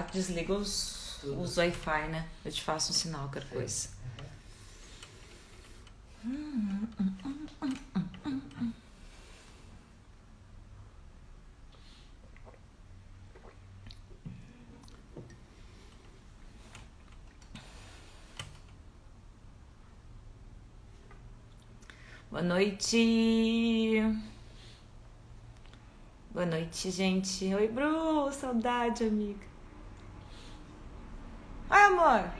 Desliga os Wi-Fi, né? Eu te faço um sinal, qualquer coisa. Boa noite. Boa noite, gente. Oi, Bru. Saudade, amiga. Ai, amor.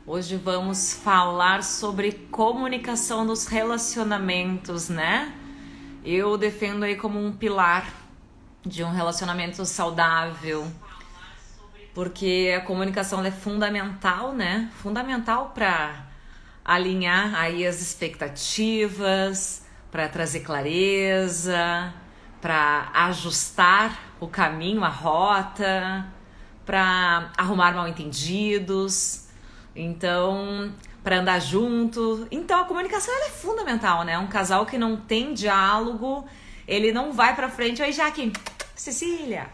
Hoje vamos falar sobre comunicação nos relacionamentos, né? Eu defendo aí como um pilar de um relacionamento saudável, porque a comunicação é fundamental, né? Fundamental para alinhar aí as expectativas, para trazer clareza, para ajustar o caminho, a rota, para arrumar mal-entendidos. Então, para andar junto. Então, a comunicação ela é fundamental, né? Um casal que não tem diálogo, ele não vai para frente. Oi, Jaque, Cecília.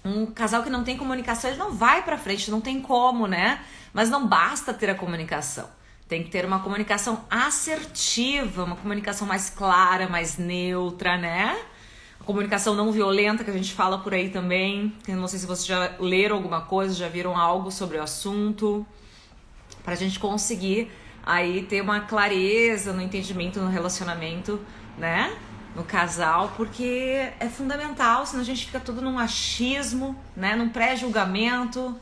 Um casal que não tem comunicação, ele não vai pra frente, não tem como, né? Mas não basta ter a comunicação. Tem que ter uma comunicação assertiva, uma comunicação mais clara, mais neutra, né? A comunicação não violenta, que a gente fala por aí também. Eu não sei se vocês já leram alguma coisa, já viram algo sobre o assunto. Pra gente conseguir aí ter uma clareza no entendimento, no relacionamento, né? No casal, porque é fundamental, senão a gente fica tudo num achismo, né? Num pré-julgamento.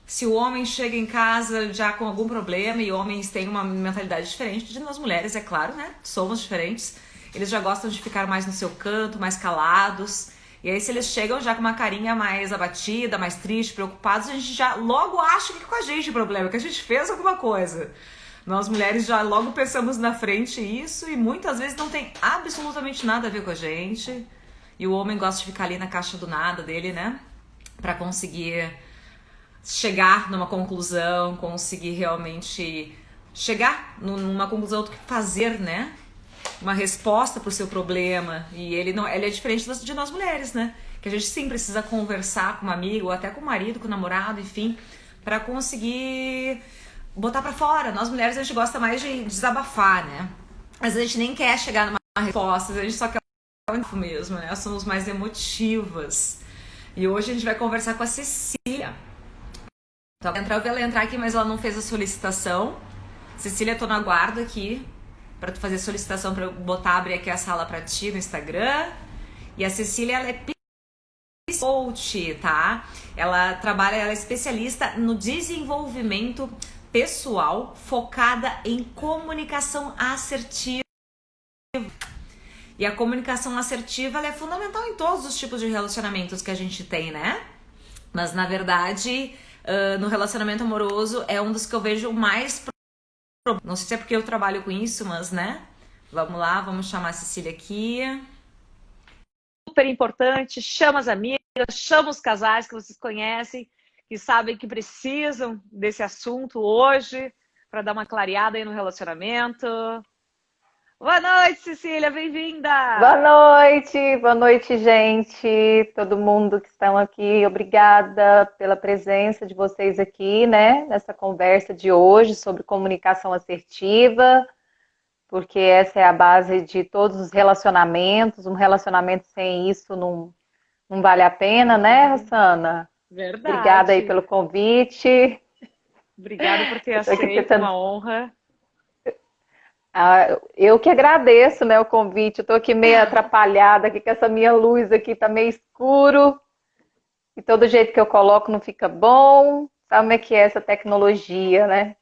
Se o homem chega em casa já com algum problema, e homens têm uma mentalidade diferente de nós mulheres, é claro, né? Somos diferentes. Eles já gostam de ficar mais no seu canto, mais calados. E aí se eles chegam já com uma carinha mais abatida, mais triste, preocupados, a gente já logo acha que é com a gente o problema, que a gente fez alguma coisa. Nós mulheres já logo pensamos na frente isso e muitas vezes não tem absolutamente nada a ver com a gente. E o homem gosta de ficar ali na caixa do nada dele, né? Pra conseguir chegar numa conclusão, conseguir realmente chegar numa conclusão do que fazer, né? Uma resposta pro seu problema. E ele é diferente de nós mulheres, né? Que a gente sim precisa conversar com uma amiga ou até com o marido, com o namorado, enfim, pra conseguir botar pra fora. Nós mulheres a gente gosta mais de desabafar, né? Mas a gente nem quer chegar numa resposta, a gente só quer o mesmo, né? Nós somos mais emotivas. E hoje a gente vai conversar com a Cecília. Então, eu vi ela entrar aqui, mas ela não fez a solicitação. Cecília, tô no aguardo aqui pra tu fazer a solicitação pra eu abrir aqui a sala pra ti no Instagram. E a Cecília, ela é coach, tá? Ela é especialista no desenvolvimento pessoal focada em comunicação assertiva. E a comunicação assertiva ela é fundamental em todos os tipos de relacionamentos que a gente tem, né? Mas na verdade, no relacionamento amoroso é um dos que eu vejo mais. Não sei se é porque eu trabalho com isso, mas né? Vamos lá, vamos chamar a Cecília aqui. Super importante, chama as amigas, chama os casais que vocês conhecem, que sabem que precisam desse assunto hoje, para dar uma clareada aí no relacionamento. Boa noite, Cecília, bem-vinda! Boa noite, gente, todo mundo que estão aqui, obrigada pela presença de vocês aqui, né, nessa conversa de hoje sobre comunicação assertiva, porque essa é a base de todos os relacionamentos, um relacionamento sem isso não vale a pena, né, Rossana? Obrigada aí Verdade. pelo convite. Obrigada por ter Eu tô aqui aceito, tentando. uma honra. Eu que agradeço, né, o convite. Eu tô aqui meio atrapalhada aqui, que essa minha luz aqui tá meio escuro. E todo jeito que eu coloco não fica bom. Sabe como é que é essa tecnologia, né?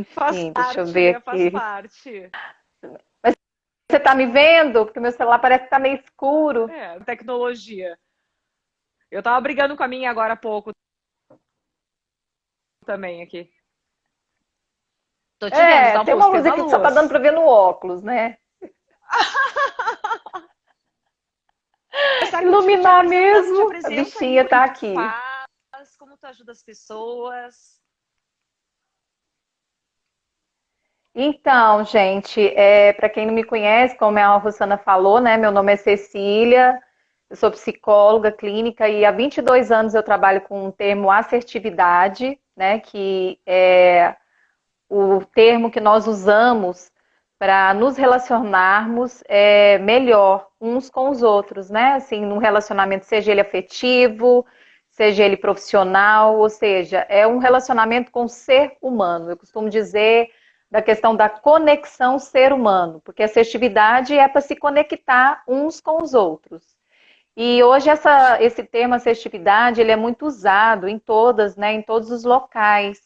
Faz Enfim, deixa eu parte, ver né? Faz aqui. parte. Você tá me vendo? Porque meu celular parece que tá meio escuro. É, tecnologia. Eu tava brigando com a minha agora há pouco também aqui. Tô te vendo, É, tá o tem uma rosto, fez luz a aqui que só tá dando luz. pra ver no óculos, né? Começar contigo, Iluminar te mesmo. A apresenta aí, bichinha o que tá que tu aqui. faz, como tu ajuda as pessoas. Então, gente, para quem não me conhece, como a Rosana falou, né, meu nome é Cecília, eu sou psicóloga clínica e há 22 anos eu trabalho com o termo assertividade, né, que é o termo que nós usamos para nos relacionarmos melhor uns com os outros, né? Assim, num relacionamento, seja ele afetivo, seja ele profissional, ou seja, é um relacionamento com o ser humano. Eu costumo dizer da questão da conexão ser humano, porque a assertividade é para se conectar uns com os outros. E hoje esse termo assertividade ele é muito usado em todas, né, em todos os locais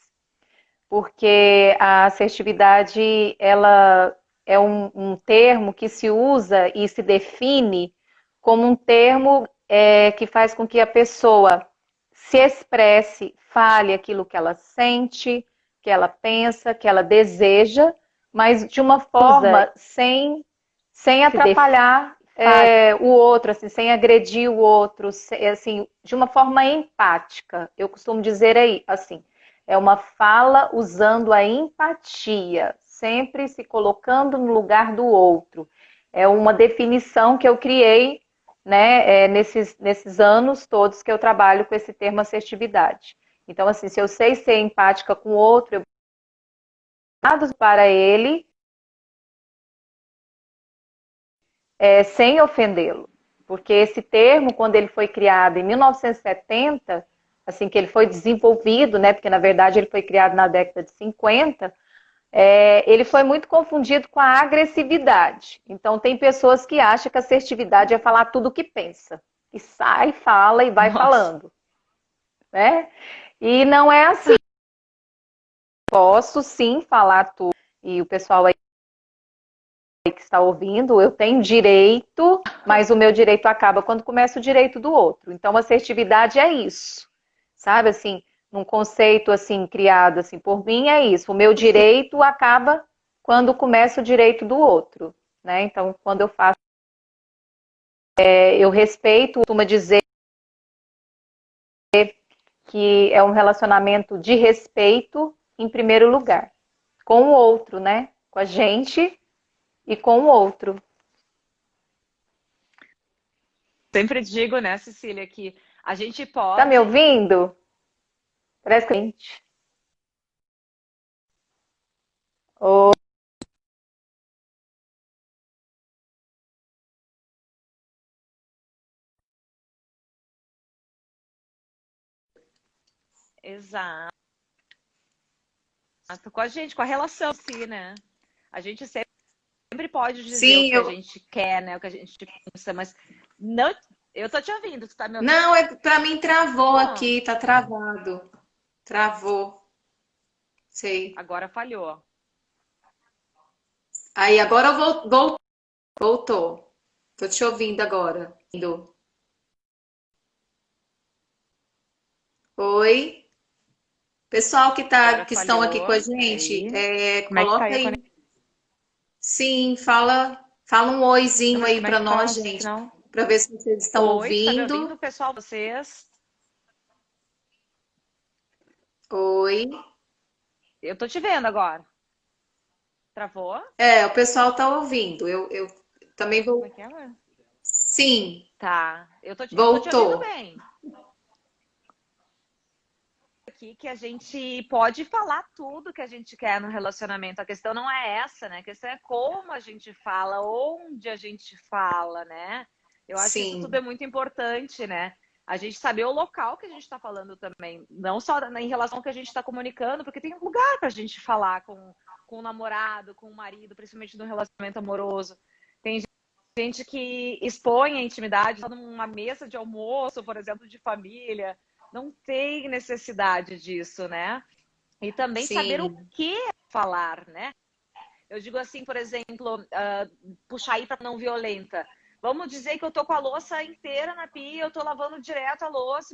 porque a assertividade ela é um termo que se usa e se define como um termo que faz com que a pessoa se expresse, fale aquilo que ela sente, que ela pensa, que ela deseja, mas de uma forma sem atrapalhar o outro, assim, sem agredir o outro, assim, de uma forma empática. Eu costumo dizer aí, assim, é uma fala usando a empatia, sempre se colocando no lugar do outro. É uma definição que eu criei, né, nesses anos todos que eu trabalho com esse termo assertividade. Então, assim, se eu sei ser empática com o outro, eu dou para ele sem ofendê-lo. Porque esse termo, quando ele foi criado em 1970, assim que ele foi desenvolvido, né? Porque na verdade ele foi criado na década de 50, ele foi muito confundido com a agressividade. Então tem pessoas que acham que a assertividade é falar tudo o que pensa. E sai, fala e vai Nossa. falando, né? E não é assim. Posso sim falar tudo. E o pessoal aí que está ouvindo, eu tenho direito, mas o meu direito acaba quando começa o direito do outro. Então, assertividade é isso, sabe? Assim, num conceito assim criado assim por mim é isso. O meu direito acaba quando começa o direito do outro, né? Então, quando eu faço, eu respeito, costumo dizer que é um relacionamento de respeito em primeiro lugar, com o outro, né? Com a gente e com o outro. Sempre digo, né, Cecília, que a gente Tá me pode. ouvindo? Parece que a gente. Oh, Exato. Com a gente, com a relação, sim, né? A gente sempre pode dizer o Sim, que a gente quer, né? O que a gente pensa, mas não. Eu tô te ouvindo, tu tá me ouvindo? não, para mim travou aqui, tá travado. Travou, sei. Agora falhou. Aí agora voltou. Tô te ouvindo agora. Oi, pessoal Agora que estão aqui com falhou. a gente, Peraí. Como é que tá coloca aí a aí. conexão? Sim, fala um Não, oizinho mas aí como é para que tá nós, o gente, sinal? para ver se vocês estão Oi, tu tá me ouvindo, ouvindo. pessoal? Vocês? Oi. Eu tô te vendo agora. Travou? O pessoal tá ouvindo. Eu também Como é vou. que é, amor? Sim, Tá. Eu tô te ouvindo voltou. bem. Aqui que a gente pode falar tudo que a gente quer no relacionamento. A questão não é essa, né? A questão é como a gente fala, onde a gente fala, né? Eu acho que isso tudo é Sim, muito importante, né? A gente saber o local que a gente está falando também, não só em relação ao que a gente está comunicando, porque tem um lugar para a gente falar com o namorado, com o marido, principalmente no relacionamento amoroso. Tem gente que expõe a intimidade numa mesa de almoço, por exemplo, de família. Não tem necessidade disso, né? E também saber o sim. que falar, né? Eu digo assim, por exemplo, puxar aí para não violenta. Vamos dizer que eu tô com a louça inteira na pia, eu tô lavando direto a louça,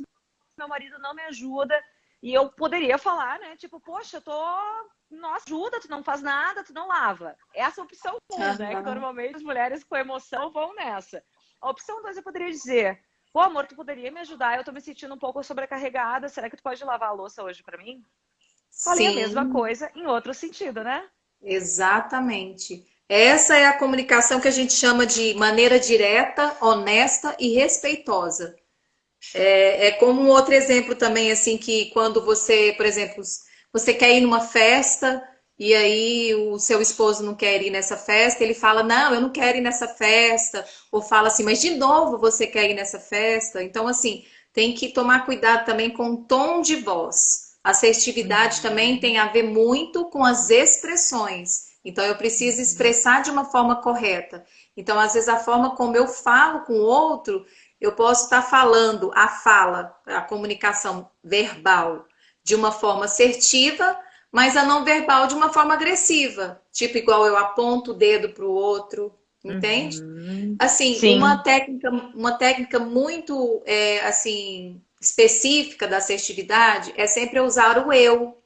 meu marido não me ajuda, e eu poderia falar, né? Tipo, poxa, eu tô. Nossa, ajuda, tu não faz nada, tu não lava. Essa é a opção um, né? Que Aham. normalmente as mulheres com emoção vão nessa. A opção 2 eu poderia dizer: pô, amor, tu poderia me ajudar? Eu tô me sentindo um pouco sobrecarregada. Será que tu pode lavar a louça hoje pra mim? Falei a mesma Sim, coisa em outro sentido, né? Exatamente. Essa é a comunicação que a gente chama de maneira direta, honesta e respeitosa. É como um outro exemplo também, assim, que quando você, por exemplo, você quer ir numa festa e aí o seu esposo não quer ir nessa festa, ele fala, não, eu não quero ir nessa festa, ou fala assim, mas de novo você quer ir nessa festa? Então, assim, tem que tomar cuidado também com o tom de voz. A assertividade também Uhum, tem a ver muito com as expressões. Então, eu preciso uhum, expressar de uma forma correta. Então, às vezes, a forma como eu falo com o outro eu posso estar falando a fala, a comunicação verbal de uma forma assertiva, mas a não verbal de uma forma agressiva. Tipo, igual eu aponto o dedo para o outro, entende? uhum. Assim, Sim. uma técnica muito assim específica da assertividade é sempre usar o eu,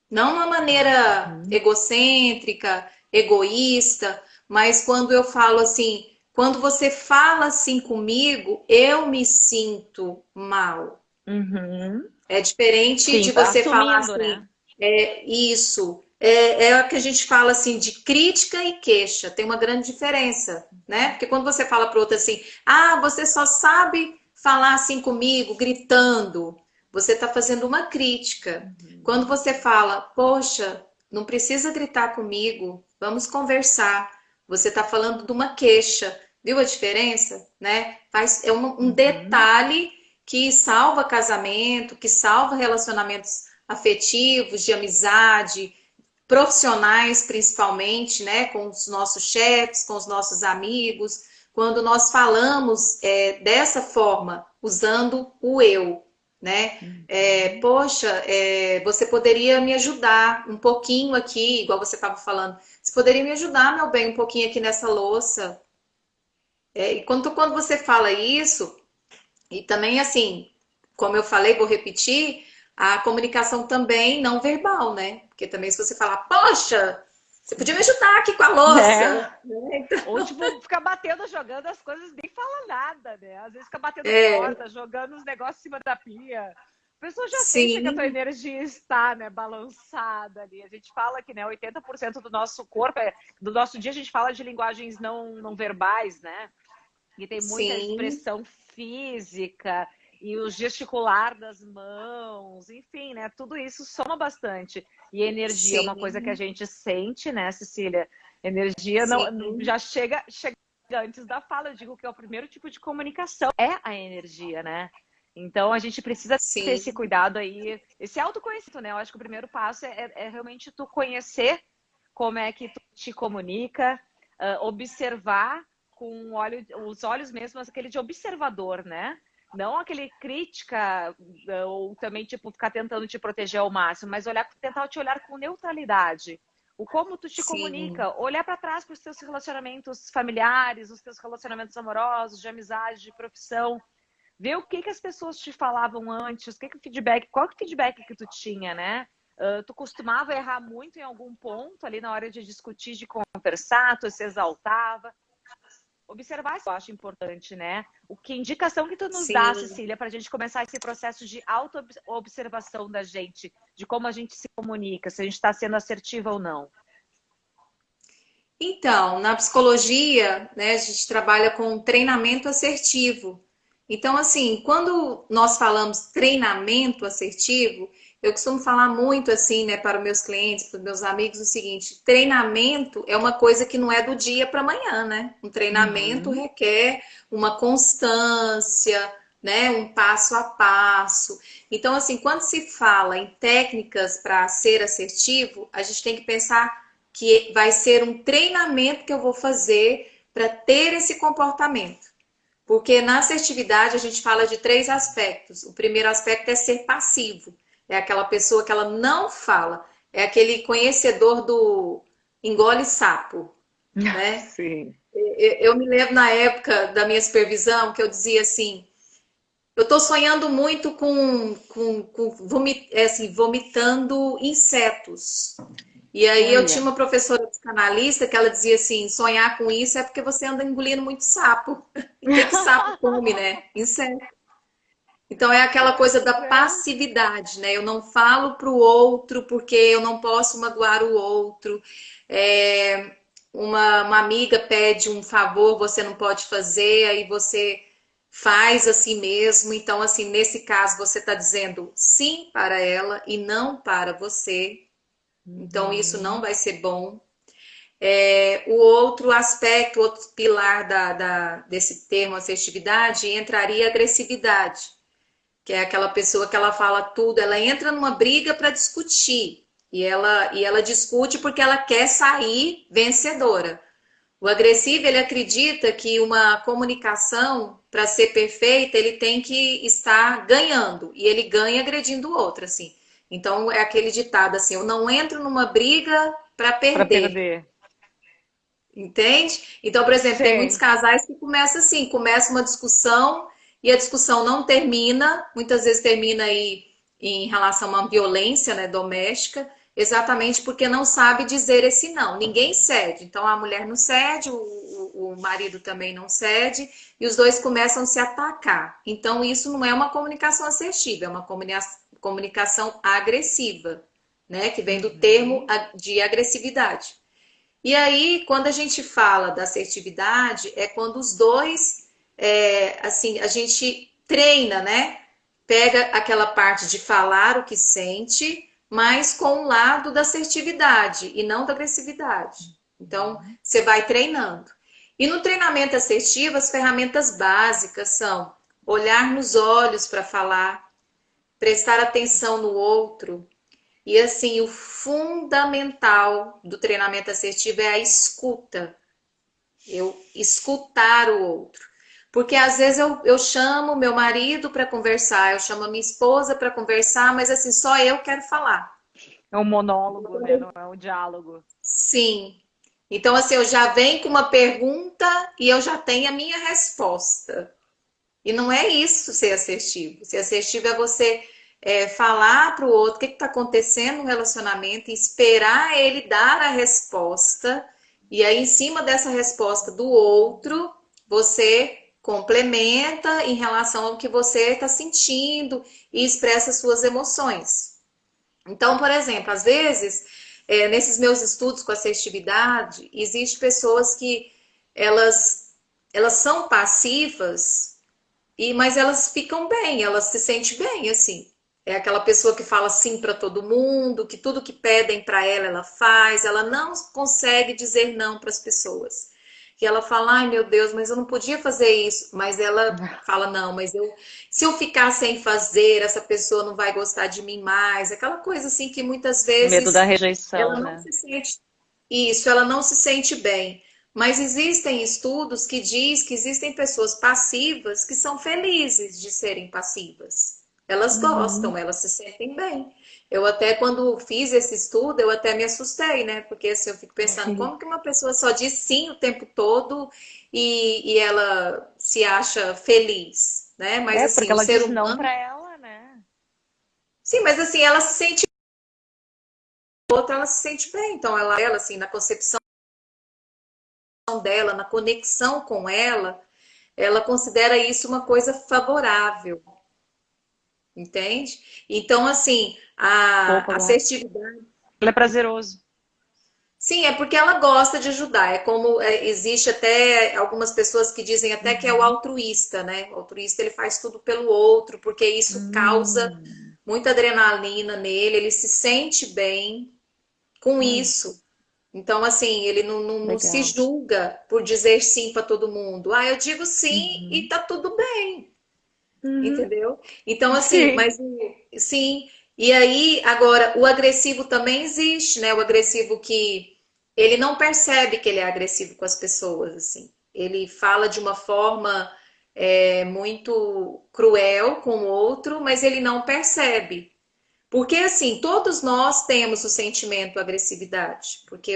não uma maneira Uhum. egocêntrica, egoísta, mas quando eu falo assim, quando você fala assim comigo, eu me sinto mal. Uhum. É diferente Sim, de tá você falar assumindo, assim, né? isso. É o que a gente fala assim de crítica e queixa. Tem uma grande diferença, né? Porque quando você fala para outra assim, ah, você só sabe falar assim comigo, gritando, você está fazendo uma crítica. Quando Uhum. você fala, poxa, não precisa gritar comigo, vamos conversar. Você está falando de uma queixa. Viu a diferença, né? É um Uhum. detalhe que salva casamento, que salva relacionamentos afetivos, de amizade, profissionais principalmente, né, com os nossos chefes, com os nossos amigos, quando nós falamos dessa forma, usando o eu, né? Uhum. Poxa, você poderia me ajudar um pouquinho aqui, igual você estava falando. Você poderia me ajudar, meu bem, um pouquinho aqui nessa louça. E quando você fala isso, e também, assim, como eu falei, vou repetir, a comunicação também não verbal, né? Porque também se você falar, poxa, você podia me ajudar aqui com a É. louça, né? Ou, tipo, ficar batendo, jogando as coisas, nem fala nada, né? Às vezes fica batendo É, porta, jogando os negócios em cima da pia. A pessoa já sente que a tua sim, energia está, né, balançada ali. A gente fala que, né, 80% do nosso corpo, do nosso dia, a gente fala de linguagens não verbais, né? E tem muita sim, expressão física e o gesticular das mãos, enfim, né? Tudo isso soma bastante. E energia é uma coisa que a sim, gente sente, né, Cecília? Energia não sim, já chega antes da fala. Eu digo que é o primeiro tipo de comunicação, é a energia, né? Então a gente precisa ter esse sim, cuidado aí, esse autoconhecimento, né? Eu acho que o primeiro passo é realmente tu conhecer como é que tu te comunica, observar com os olhos mesmo, aquele de observador, né? Não aquele crítica ou também tipo ficar tentando te proteger ao máximo, mas tentar te olhar com neutralidade. O como tu te sim, comunica, olhar para trás para os teus relacionamentos familiares, os teus relacionamentos amorosos, de amizade, de profissão, ver o que as pessoas te falavam antes, qual que feedback que tu tinha, né? Tu costumava errar muito em algum ponto ali na hora de discutir, de conversar, tu se exaltava. Observar isso eu acho importante, né? Que indicação que tu nos dá, sim. Cecília, para a gente começar esse processo de auto-observação da gente, de como a gente se comunica, se a gente está sendo assertiva ou não. Então, na psicologia, né, a gente trabalha com treinamento assertivo. Então, assim, quando nós falamos treinamento assertivo, eu costumo falar muito assim, né, para os meus clientes, para os meus amigos, o seguinte: treinamento é uma coisa que não é do dia para amanhã, né? Um treinamento Uhum. requer uma constância, né, um passo a passo. Então, assim, quando se fala em técnicas para ser assertivo, a gente tem que pensar que vai ser um treinamento que eu vou fazer para ter esse comportamento. Porque na assertividade a gente fala de três aspectos. O primeiro aspecto é ser passivo. É aquela pessoa que ela não fala. É aquele conhecedor do engole sapo, né? Sim. Eu me lembro na época da minha supervisão que eu dizia assim, eu estou sonhando muito assim, vomitando insetos. E aí eu tinha Olha. uma professora psicanalista que ela dizia assim, sonhar com isso é porque você anda engolindo muito sapo. E o que que sapo come, né? Inseto. Então é aquela coisa da passividade, né? Eu não falo para o outro porque eu não posso magoar o outro. É, uma amiga pede um favor, você não pode fazer, aí você faz assim mesmo. Então, assim, nesse caso, você está dizendo sim para ela e não para você. Então, isso não vai ser bom. O outro aspecto, outro pilar desse termo assertividade, entraria a agressividade, que é aquela pessoa que ela fala tudo, ela entra numa briga para discutir. E ela discute porque ela quer sair vencedora. O agressivo, ele acredita que uma comunicação, para ser perfeita, ele tem que estar ganhando. E ele ganha agredindo o outro, assim. Então, é aquele ditado assim, eu não entro numa briga para Pra perder. perder. Entende? Então, por exemplo, tem muitos Sei. casais que começam assim, começa uma discussão e a discussão não termina, muitas vezes termina aí em relação a uma violência, né, doméstica, exatamente porque não sabe dizer esse não. Ninguém cede. Então a mulher não cede, o marido também não cede, e os dois começam a se atacar. Então isso não é uma comunicação assertiva, é uma comunicação agressiva, né, que vem do termo de agressividade. E aí, quando a gente fala da assertividade, é quando os dois, assim, a gente treina, né? Pega aquela parte de falar o que sente, mas com o lado da assertividade e não da agressividade. Então, você vai treinando. E no treinamento assertivo, as ferramentas básicas são olhar nos olhos para falar, prestar atenção no outro, e assim, o fundamental do treinamento assertivo é a escuta. Eu escutar o outro. Porque às vezes eu chamo meu marido para conversar, eu chamo a minha esposa para conversar, mas assim, só eu quero falar. É um monólogo, né? Não é um diálogo. Sim. Então, assim, eu já venho com uma pergunta e eu já tenho a minha resposta. E não é isso ser assertivo. Ser assertivo é você falar para o outro o que está acontecendo no relacionamento e esperar ele dar a resposta. E aí, em cima dessa resposta do outro, você complementa em relação ao que você está sentindo e expressa suas emoções. Então, por exemplo, às vezes, nesses meus estudos com assertividade, existem pessoas que elas são passivas mas elas ficam bem, elas se sentem bem, assim. É aquela pessoa que fala sim para todo mundo, que tudo que pedem para ela faz, ela não consegue dizer não para as pessoas. E ela fala, ai meu Deus, mas eu não podia fazer isso. Mas ela fala, não, mas se eu ficar sem fazer, essa pessoa não vai gostar de mim mais. Aquela coisa assim que muitas Medo da vezes rejeição, ela não né? se sente isso, ela não se sente bem. Mas existem estudos que diz que existem pessoas passivas que são felizes de serem passivas. Elas gostam, elas se sentem bem. Eu até quando fiz esse estudo, eu até me assustei, né? Porque assim, eu fico pensando, como que uma pessoa só diz sim o tempo todo e ela se acha feliz, né? Mas Porque assim, o ela ser diz não humano, pra ela, né? sim, mas assim, ela se sente outra, ela se sente bem. Então ela assim, na concepção dela, na conexão com ela considera isso uma coisa favorável, entende? Então, assim, a Pouco, né? assertividade. Ele é prazeroso. Sim, é porque ela gosta de ajudar. É como existe até algumas pessoas que dizem até que é o altruísta, né? O altruísta ele faz tudo pelo outro, porque isso causa Hum, muita adrenalina nele, ele se sente bem com hum, isso. Então, assim, ele não se legal. julga por dizer sim para todo mundo. Ah, eu digo sim e Uhum. tá tudo bem. Uhum. Entendeu? Então, assim, Sim. mas sim. E aí, agora, o agressivo também existe, né? O agressivo que ele não percebe que ele é agressivo com as pessoas, assim. Ele fala de uma forma muito cruel com o outro, mas ele não percebe. Porque, assim, todos nós temos o sentimento agressividade, porque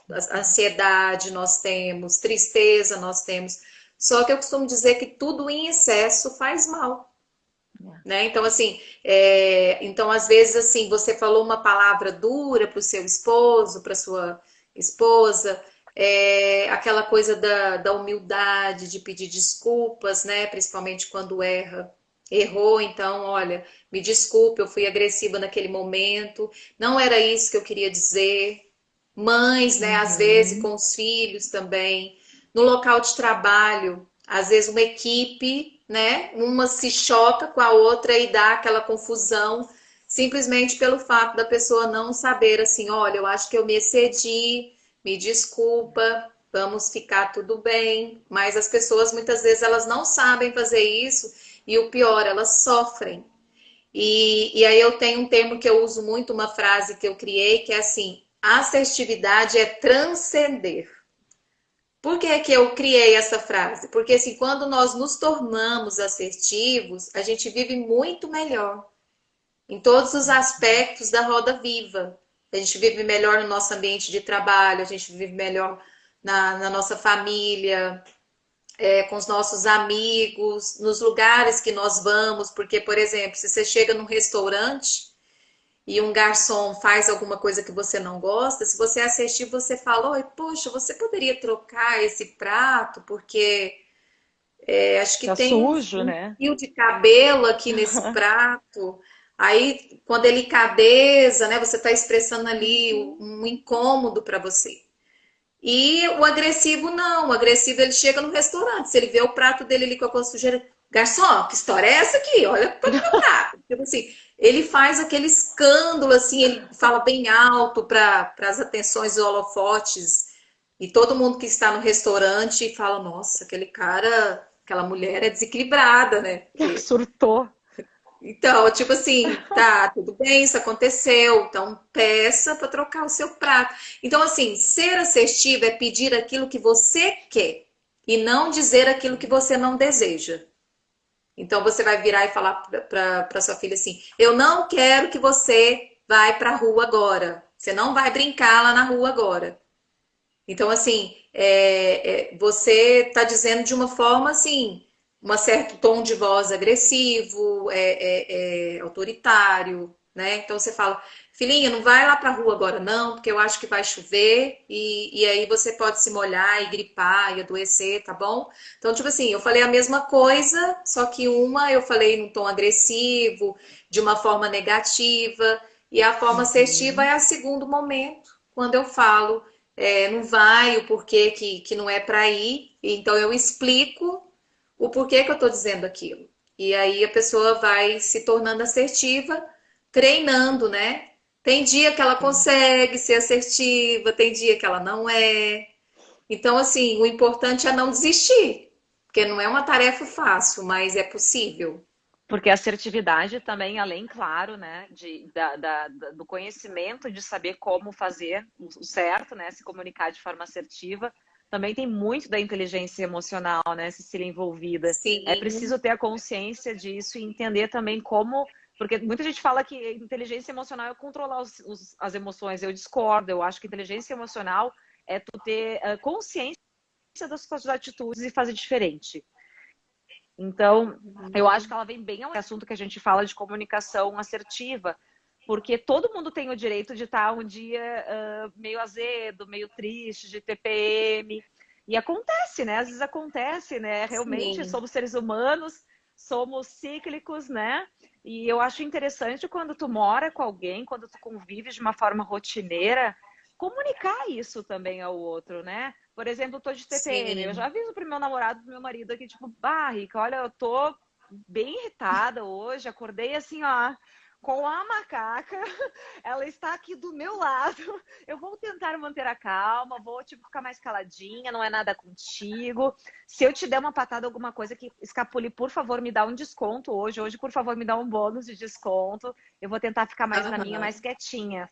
a ansiedade nós temos, tristeza nós temos. Só que eu costumo dizer que tudo em excesso faz mal. Né? Então, assim, então, às vezes, assim, você falou uma palavra dura para o seu esposo, para sua esposa, aquela coisa da humildade, de pedir desculpas, né? Principalmente quando erra. Errou, então, olha, me desculpe, eu fui agressiva naquele momento, não era isso que eu queria dizer. Mães, né, às vezes Uhum. com os filhos também, no local de trabalho, às vezes uma equipe, né, uma se choca com a outra e dá aquela confusão, simplesmente pelo fato da pessoa não saber assim, olha, eu acho que eu me excedi, me desculpa, vamos ficar tudo bem, mas as pessoas muitas vezes elas não sabem fazer isso e o pior, elas sofrem. E aí eu tenho um termo que eu uso muito, uma frase que eu criei, que é assim: assertividade é transcender. Por que que eu criei essa frase? Porque assim, quando nós nos tornamos assertivos, a gente vive muito melhor em todos os aspectos da roda viva. A gente vive melhor no nosso ambiente de trabalho, a gente vive melhor na nossa família, com os nossos amigos, nos lugares que nós vamos, porque, por exemplo, se você chega num restaurante e um garçom faz alguma coisa que você não gosta, se você assistir, você fala, oi, poxa, você poderia trocar esse prato, porque acho que Tá tem sujo, um né? fio de cabelo aqui nesse prato. Aí, com a delicadeza, né, você está expressando ali um incômodo para você. E o agressivo não, o agressivo ele chega no restaurante, se ele vê o prato dele ali com a sujeira, garçom, que história é essa aqui? Olha para o meu prato. Tipo assim, ele faz aquele escândalo assim, ele fala bem alto para as atenções e holofotes, e todo mundo que está no restaurante fala, nossa, aquele cara, aquela mulher é desequilibrada, né? Porque Surtou. então, tipo assim, tá, tudo bem, isso aconteceu, então peça para trocar o seu prato. Então, assim, ser assertivo é pedir aquilo que você quer e não dizer aquilo que você não deseja. Então, você vai virar e falar para sua filha assim: eu não quero que você vá para a rua agora. Você não vai brincar lá na rua agora. Então, assim, você está dizendo de uma forma assim, um certo tom de voz agressivo, autoritário, né? Então você fala, filhinha, não vai lá para a rua agora, não, porque eu acho que vai chover e aí você pode se molhar e gripar e adoecer, tá bom? Então, tipo assim, eu falei a mesma coisa, só que uma eu falei num tom agressivo, de uma forma negativa, e a forma assertiva Uhum. é a segundo momento, quando eu falo não vai, o porquê que não é para ir. Então eu explico o porquê que eu estou dizendo aquilo. E aí a pessoa vai se tornando assertiva, treinando, né? Tem dia que ela Sim. consegue ser assertiva, tem dia que ela não é. Então, assim, o importante é não desistir, porque não é uma tarefa fácil, mas é possível. Porque a assertividade também, além, claro, né, do conhecimento de saber como fazer o certo, né, se comunicar de forma assertiva, também tem muito da inteligência emocional, né, Cecília, envolvida. É Sim, preciso ter a consciência disso e entender também como, porque muita gente fala que inteligência emocional é controlar as emoções. Eu discordo, eu acho que inteligência emocional é tu ter consciência das suas atitudes e fazer diferente. Então, eu acho que ela vem bem ao assunto que a gente fala de comunicação assertiva, porque todo mundo tem o direito de estar um dia meio azedo, meio triste, de TPM. E acontece, né? Às vezes acontece, né? Realmente sim, somos seres humanos, somos cíclicos, né? E eu acho interessante quando tu mora com alguém, quando tu convive de uma forma rotineira, comunicar isso também ao outro, né? Por exemplo, eu tô de TPM. Eu já sim. aviso pro meu namorado, pro meu marido aqui, tipo, bah, Rica, olha, eu tô bem irritada hoje. Acordei assim, ó, com a macaca. Ela está aqui do meu lado. Eu vou tentar manter a calma, vou, tipo, ficar mais caladinha, não é nada contigo. Se eu te der uma patada, alguma coisa que escapule, por favor, me dá um desconto hoje. Hoje, por favor, me dá um bônus de desconto. Eu vou tentar ficar mais na minha, mais Aham, quietinha.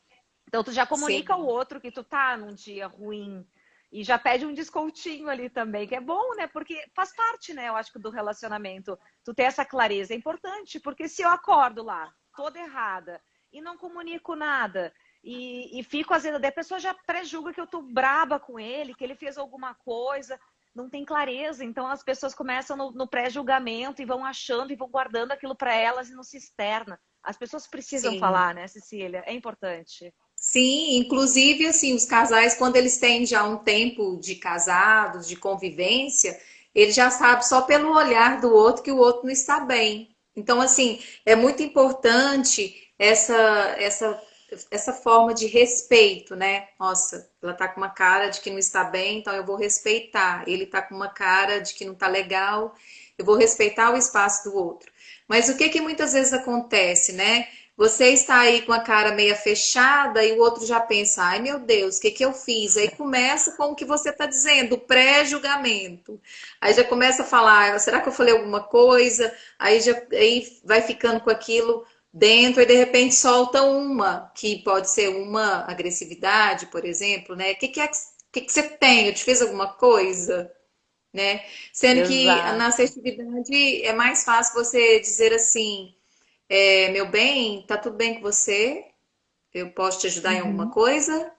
Então, tu já comunica ao sim. outro que tu tá num dia ruim e já pede um descontinho ali também, que é bom, né? Porque faz parte, né? Eu acho que do relacionamento. Tu ter essa clareza é importante, porque se eu acordo lá, toda errada, e não comunico nada, e fico às vezes, daí a pessoa já pré-julga que eu tô braba com ele, que ele fez alguma coisa, não tem clareza. Então as pessoas começam no pré-julgamento e vão achando e vão guardando aquilo para elas e não se externa. As pessoas precisam Sim. falar, né, Cecília? É importante. Sim, inclusive assim, os casais, quando eles têm já um tempo de casados, de convivência, ele já sabe só pelo olhar do outro que o outro não está bem. Então, assim, é muito importante essa forma de respeito, né? Nossa, ela tá com uma cara de que não está bem, então eu vou respeitar. Ele tá com uma cara de que não tá legal, eu vou respeitar o espaço do outro. Mas o que que muitas vezes acontece, né? Você está aí com a cara meia fechada e o outro já pensa, ai meu Deus, o que que eu fiz? Aí começa com o que você está dizendo, o pré-julgamento. Aí já começa a falar, será que eu falei alguma coisa? Aí vai ficando com aquilo dentro e de repente solta uma, que pode ser uma agressividade, por exemplo, né? O que você tem? Eu te fiz alguma coisa? Né? Sendo que na Exato. assertividade é mais fácil você dizer assim, meu bem, tá tudo bem com você? Eu posso te ajudar em alguma Uhum. coisa?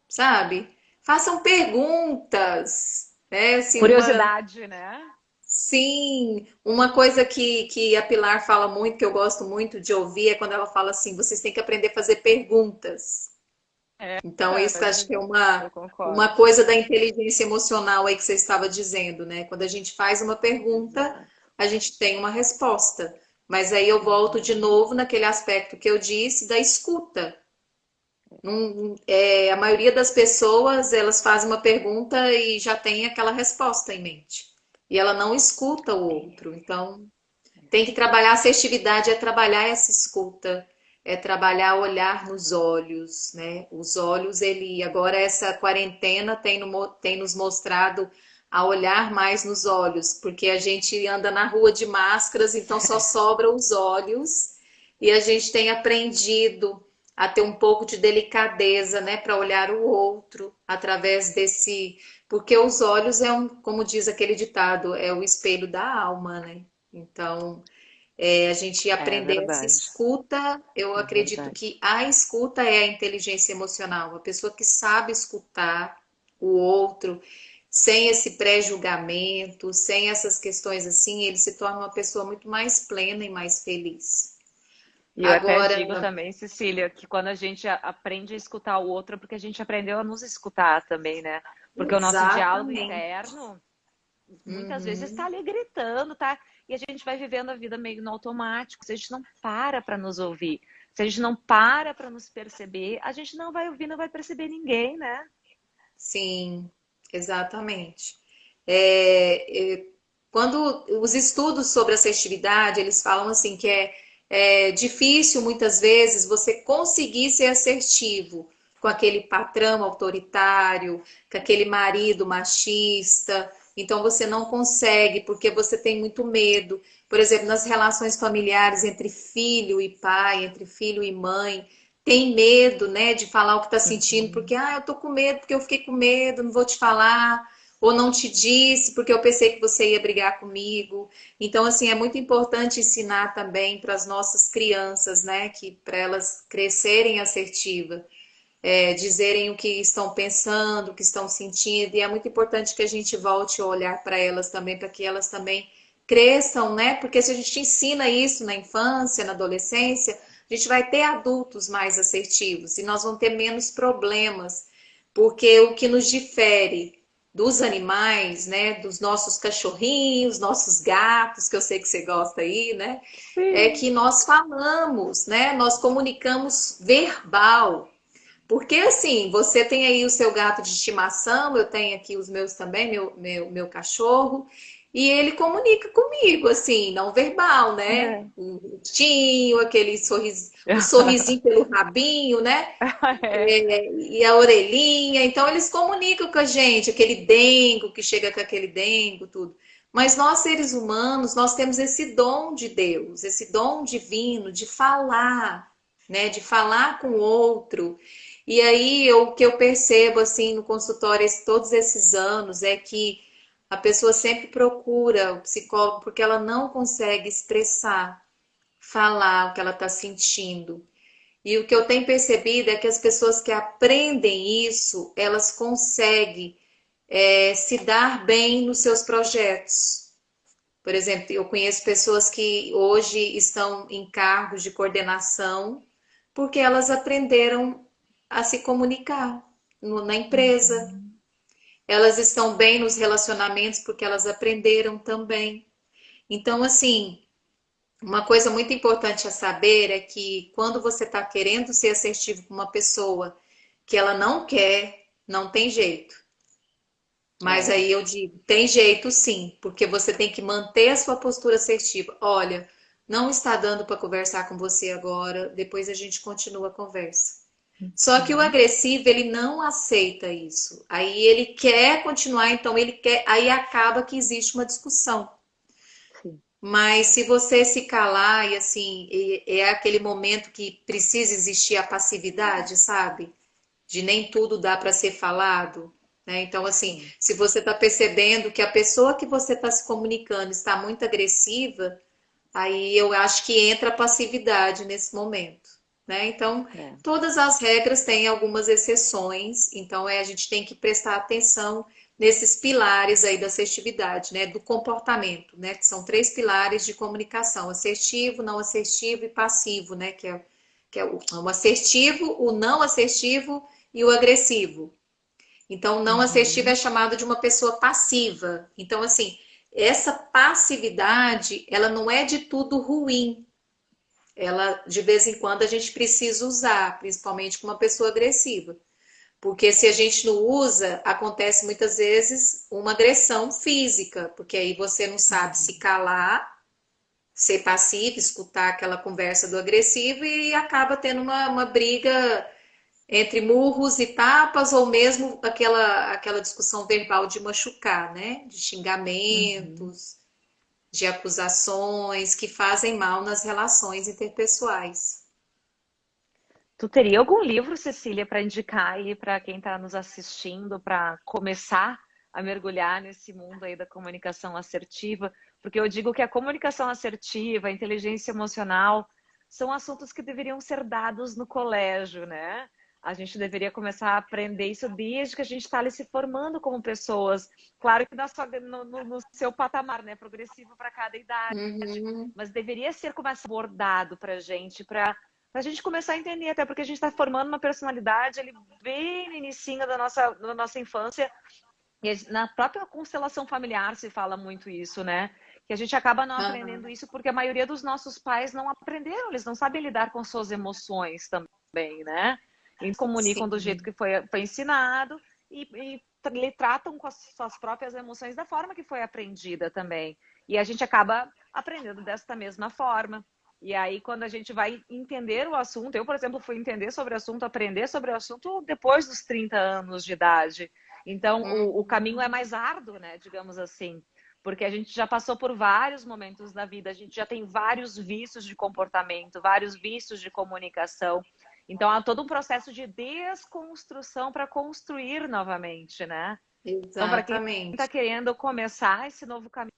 Sabe? Façam perguntas, né? Assim, Curiosidade, né? sim, uma coisa que a Pilar fala muito, que eu gosto muito de ouvir, é quando ela fala assim, vocês têm que aprender a fazer perguntas. Então, isso que eu acho que é Eu uma concordo. coisa da inteligência emocional aí que você estava dizendo, né? Quando a gente faz uma pergunta, Exato. a gente tem uma resposta. Mas aí eu volto de Uhum. novo naquele aspecto que eu disse da escuta. A maioria das pessoas, elas fazem uma pergunta e já tem aquela resposta em mente. E ela não escuta o outro. Então, tem que trabalhar a assertividade, é trabalhar essa escuta, é trabalhar olhar nos olhos, né? Os olhos, ele agora essa quarentena tem nos mostrado a olhar mais nos olhos, porque a gente anda na rua de máscaras, então só sobra os olhos, e a gente tem aprendido a ter um pouco de delicadeza, né, para olhar o outro através desse, porque os olhos como diz aquele ditado, é o espelho da alma, né? Então, a gente É aprender essa verdade, escuta, eu é acredito verdade. que a escuta é a inteligência emocional, a pessoa que sabe escutar o outro, sem esse pré-julgamento, sem essas questões assim, ele se torna uma pessoa muito mais plena e mais feliz. E eu até Agora, digo também, Cecília, que quando a gente aprende a escutar o outro, é porque a gente aprendeu a nos escutar também, né? Porque o nosso diálogo exatamente. interno muitas vezes está Uhum. ali gritando, tá? E a gente vai vivendo a vida meio no automático. Se a gente não para nos ouvir, se a gente não para nos perceber, a gente não vai ouvir, não vai perceber ninguém, né? Sim, exatamente. É, quando os estudos sobre assertividade, eles falam assim que é difícil muitas vezes você conseguir ser assertivo com aquele patrão autoritário, com aquele marido machista. Então você não consegue porque você tem muito medo. Por exemplo, nas relações familiares entre filho e pai, entre filho e mãe, tem medo, né, de falar o que está sentindo, porque eu tô com medo, porque eu fiquei com medo, não vou te falar, ou não te disse, porque eu pensei que você ia brigar comigo. Então, assim, é muito importante ensinar também para as nossas crianças, né, que para elas crescerem assertiva, dizerem o que estão pensando, o que estão sentindo, e é muito importante que a gente volte a olhar para elas também, para que elas também cresçam, né? Porque se a gente ensina isso na infância, na adolescência, a gente vai ter adultos mais assertivos e nós vamos ter menos problemas, porque o que nos difere dos animais, né, dos nossos cachorrinhos, nossos gatos, que eu sei que você gosta aí, né, é Sim. que nós falamos, né, nós comunicamos verbal. Porque assim, você tem aí o seu gato de estimação, eu tenho aqui os meus também, meu cachorro, e ele comunica comigo, assim, não verbal, né? É. O rostinho, o sorrisinho pelo rabinho, né? É. E a orelhinha. Então, eles comunicam com a gente, aquele dengo que chega com aquele dengo, tudo. Mas nós, seres humanos, nós temos esse dom de Deus, esse dom divino de falar, né? De falar com o outro. E aí, o que eu percebo, assim, no consultório todos esses anos é que a pessoa sempre procura o psicólogo porque ela não consegue expressar, falar o que ela está sentindo. E o que eu tenho percebido é que as pessoas que aprendem isso, elas conseguem se dar bem nos seus projetos. Por exemplo, eu conheço pessoas que hoje estão em cargos de coordenação porque elas aprenderam a se comunicar na empresa. Uhum. Elas estão bem nos relacionamentos porque elas aprenderam também. Então, assim, Uma coisa muito importante a saber é que quando você está querendo ser assertivo com uma pessoa que ela não quer, não tem jeito. Mas É. aí eu digo, tem jeito sim, porque você tem que manter a sua postura assertiva. Olha, não está dando para conversar com você agora, depois a gente continua a conversa. Só que o Uhum. agressivo, ele não aceita isso. Aí ele quer continuar, então ele quer, aí acaba que existe uma discussão. Sim. Mas se você se calar e assim, é aquele momento que precisa existir a passividade, sabe? De nem tudo dá para ser falado, né? Então, assim, Sim. se você está percebendo que a pessoa que você está se comunicando está muito agressiva, aí eu acho que entra a passividade nesse momento, né? Então, É. todas as regras têm algumas exceções, então a gente tem que prestar atenção nesses pilares aí da assertividade, né? Do comportamento, né? Que são três pilares de comunicação: assertivo, não assertivo e passivo, né? Que é o assertivo, o não assertivo e o agressivo. Então, o não assertivo é Uhum. chamado de uma pessoa passiva. Então, assim, essa passividade, ela não é de tudo ruim. Ela, de vez em quando, a gente precisa usar, principalmente com uma pessoa agressiva. Porque se a gente não usa, acontece muitas vezes uma agressão física, porque aí você não sabe se Uhum. calar, ser passivo, escutar aquela conversa do agressivo e acaba tendo uma briga entre murros e tapas, ou mesmo aquela discussão verbal de machucar, né? De Uhum. xingamentos, de acusações que fazem mal nas relações interpessoais. Tu teria algum livro, Cecília, para indicar aí para quem está nos assistindo, para começar a mergulhar nesse mundo aí da comunicação assertiva? Porque eu digo que a comunicação assertiva, a inteligência emocional, são assuntos que deveriam ser dados no colégio, né? A gente deveria começar a aprender isso desde que a gente está ali se formando como pessoas. Claro que no seu patamar, né? Progressivo para cada idade. Uhum, Mas deveria ser começado abordado para a gente, para a gente começar a entender, até porque a gente está formando uma personalidade ali bem no inicinho da nossa infância, e na própria constelação familiar se fala muito isso, né? Que a gente acaba não aprendendo uhum, isso porque a maioria dos nossos pais não aprenderam, eles não sabem lidar com suas emoções também, né? Eles comunicam do jeito sim, que foi ensinado e tratam com as suas próprias emoções da forma que foi aprendida também. E a gente acaba aprendendo desta mesma forma. E aí, quando a gente vai entender o assunto, eu, por exemplo, fui entender sobre o assunto, aprender sobre o assunto depois dos 30 anos de idade. Então, o caminho é uhum, mais árduo, né? Digamos assim. Porque a gente já passou por vários momentos da vida, a gente já tem vários vícios de comportamento, vários vícios de comunicação. Então, há todo um processo de desconstrução para construir novamente, né? Então, para quem está exatamente. querendo começar esse novo caminho,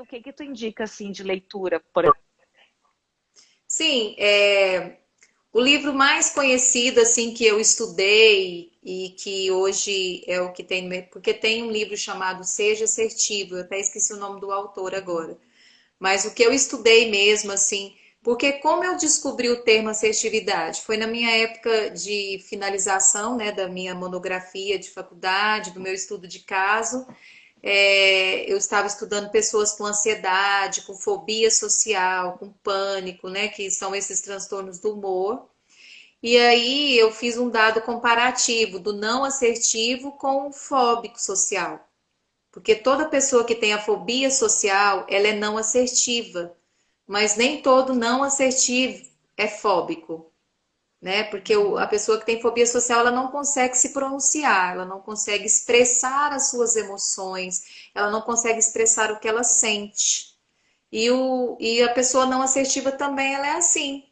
o que que tu indica, assim, de leitura, por exemplo? Sim, o livro mais conhecido assim que eu estudei e que hoje é o que tem, porque tem um livro chamado Seja Assertivo, eu até esqueci o nome do autor agora. Mas o que eu estudei mesmo assim, porque como eu descobri o termo assertividade? Foi na minha época de finalização, né, da minha monografia de faculdade, do meu estudo de caso. Eu estava estudando pessoas com ansiedade, com fobia social, com pânico, né, que são esses transtornos do humor. E aí eu fiz um dado comparativo do não assertivo com o fóbico social. Porque toda pessoa que tem a fobia social, ela é não assertiva, mas nem todo não assertivo é fóbico, né? Porque a Uhum. pessoa que tem fobia social, ela não consegue se pronunciar, ela não consegue expressar as suas emoções, ela não consegue expressar o que ela sente. E a pessoa não assertiva também, ela é assim.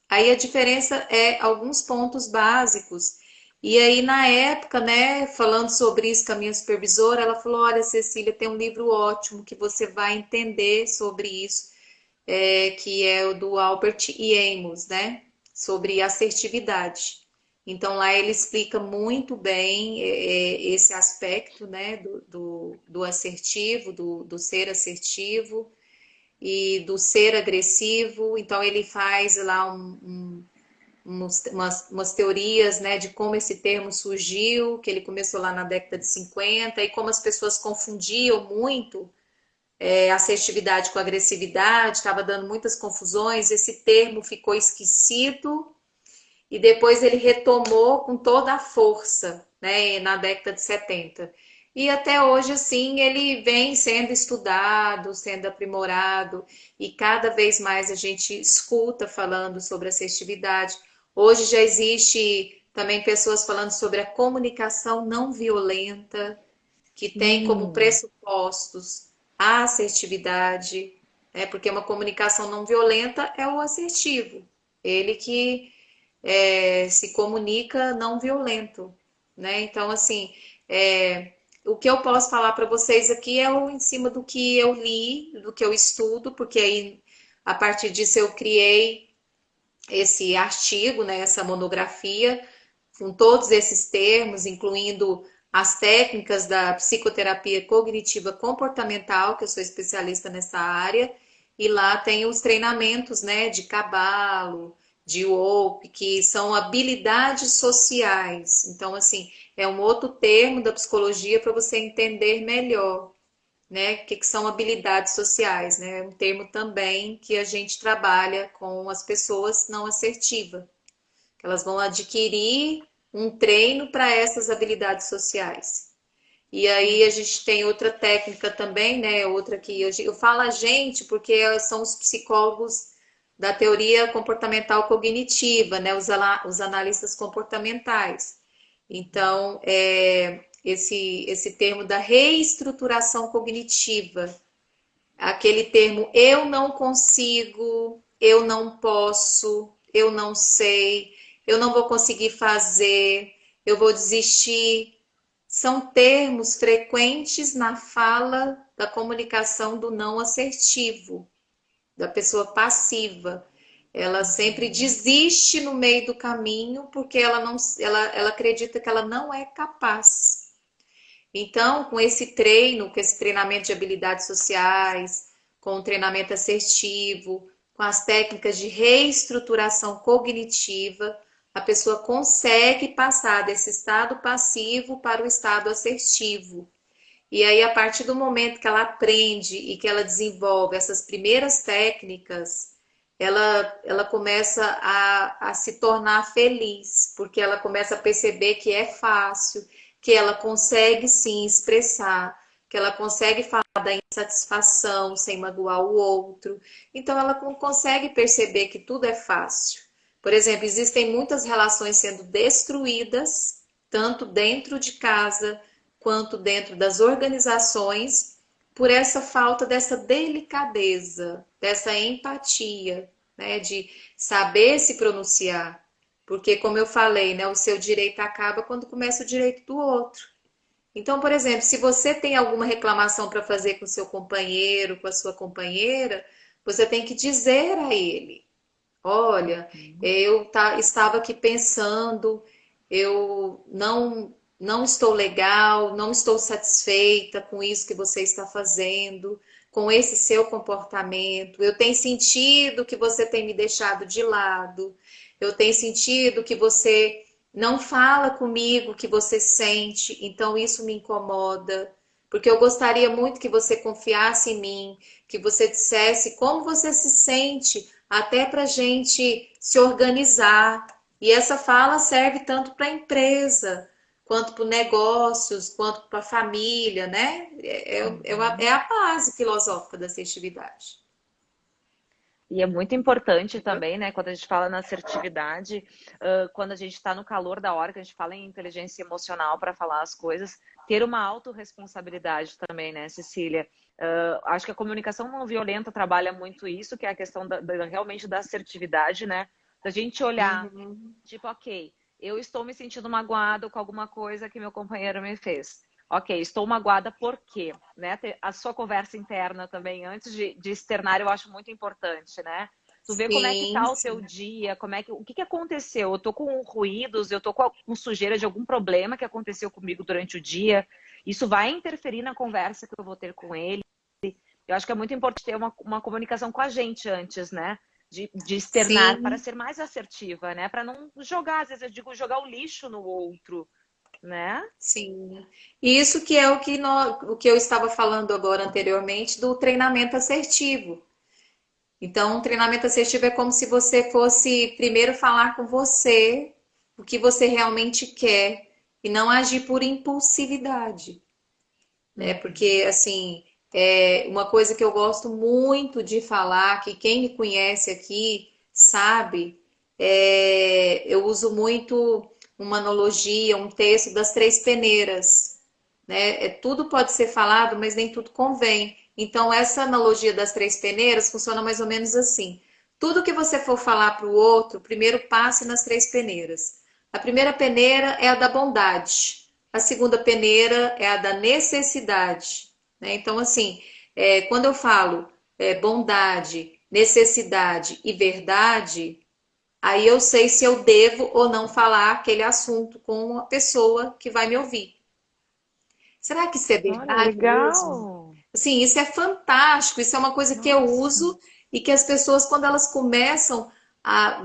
Aí a diferença é alguns pontos básicos. E aí, na época, né, falando sobre isso com a minha supervisora, ela falou: Olha, Cecília, tem um livro ótimo que você vai entender sobre isso, que é o do Albert Amos, né, sobre assertividade. Então, lá ele explica muito bem esse aspecto, né, do assertivo, do ser assertivo e do ser agressivo. Então, ele faz lá umas teorias, né, de como esse termo surgiu, que ele começou lá na década de 50 e como as pessoas confundiam muito assertividade com agressividade, estava dando muitas confusões, esse termo ficou esquecido e depois ele retomou com toda a força, né, na década de 70. E até hoje, assim, ele vem sendo estudado, sendo aprimorado, e cada vez mais a gente escuta falando sobre assertividade. Hoje já existe também pessoas falando sobre a comunicação não violenta, que tem como pressupostos a assertividade, né? Porque uma comunicação não violenta é o assertivo, ele que se comunica não violento, né? Então, assim, o que eu posso falar para vocês aqui é em cima do que eu li, do que eu estudo, porque aí, a partir disso, eu criei esse artigo, né, essa monografia, com todos esses termos, incluindo as técnicas da psicoterapia cognitiva comportamental, que eu sou especialista nessa área, e lá tem os treinamentos, né, de Cabalo, de WOP, que são habilidades sociais. Então, assim, é um outro termo da psicologia para você entender melhor, né? O que são habilidades sociais, né? É um termo também que a gente trabalha com as pessoas não assertivas. Elas vão adquirir um treino para essas habilidades sociais. E aí a gente tem outra técnica também, né? Outra que eu falo a gente porque são os psicólogos da teoria comportamental cognitiva, né? Os analistas comportamentais. Então, esse termo da reestruturação cognitiva, aquele termo eu não consigo, eu não posso, eu não sei, eu não vou conseguir fazer, eu vou desistir, são termos frequentes na fala da comunicação do não assertivo, da pessoa passiva. Ela sempre desiste no meio do caminho porque ela acredita que ela não é capaz. Então, com esse treino, com esse treinamento de habilidades sociais, com o treinamento assertivo, com as técnicas de reestruturação cognitiva, a pessoa consegue passar desse estado passivo para o estado assertivo. E aí, a partir do momento que ela aprende e que ela desenvolve essas primeiras técnicas, ela começa a se tornar feliz, porque ela começa a perceber que é fácil, que ela consegue sim expressar, que ela consegue falar da insatisfação sem magoar o outro. Então, ela consegue perceber que tudo é fácil. Por exemplo, existem muitas relações sendo destruídas, tanto dentro de casa quanto dentro das organizações, por essa falta dessa delicadeza, dessa empatia, né, de saber se pronunciar. Porque, como eu falei, né, o seu direito acaba quando começa o direito do outro. Então, por exemplo, se você tem alguma reclamação para fazer com o seu companheiro, com a sua companheira, você tem que dizer a ele: olha, estava aqui pensando, eu não estou legal, não estou satisfeita com isso que você está fazendo, com esse seu comportamento. Eu tenho sentido que você tem me deixado de lado. Eu tenho sentido que você não fala comigo o que você sente, então isso me incomoda. Porque eu gostaria muito que você confiasse em mim, que você dissesse como você se sente, até para a gente se organizar. E essa fala serve tanto para a empresa, quanto para negócios, quanto para a família, né? É a base filosófica da assertividade. E é muito importante também, né, quando a gente fala na assertividade, quando a gente está no calor da hora, que a gente fala em inteligência emocional para falar as coisas, ter uma autorresponsabilidade também, né, Cecília? Acho que a comunicação não violenta trabalha muito isso, que é a questão realmente da assertividade, né? Da gente olhar, tipo, ok, eu estou me sentindo magoado com alguma coisa que meu companheiro me fez. Ok, estou magoada por quê? Né? A sua conversa interna também, antes de externar, eu acho muito importante, né? Tu vê como é que tá o teu dia, o que aconteceu? Eu tô com ruídos, eu tô com sujeira de algum problema que aconteceu comigo durante o dia. Isso vai interferir na conversa que eu vou ter com ele. Eu acho que é muito importante ter uma comunicação com a gente antes, né? De externar, para ser mais assertiva, né? Para não jogar, às vezes eu digo, jogar o lixo no outro. né? Sim. E isso que é o que eu estava falando agora anteriormente do treinamento assertivo. Então, um treinamento assertivo é como se você fosse primeiro falar com você o que você realmente quer e não agir por impulsividade, né? Porque, assim, é uma coisa que eu gosto muito de falar, que quem me conhece aqui sabe, eu uso muito uma analogia, um texto das três peneiras, né? Tudo pode ser falado, mas nem tudo convém. Então, essa analogia das três peneiras funciona mais ou menos assim. Tudo que você for falar para o outro, primeiro passe nas três peneiras. A primeira peneira é a da bondade. A segunda peneira é a da necessidade, né? Então, assim, quando eu falo bondade, necessidade e verdade, aí eu sei se eu devo ou não falar aquele assunto com a pessoa que vai me ouvir. Será que isso é Olha, verdade mesmo? legal. Assim, isso é fantástico, isso é uma coisa que eu Nossa. uso e que as pessoas, quando elas começam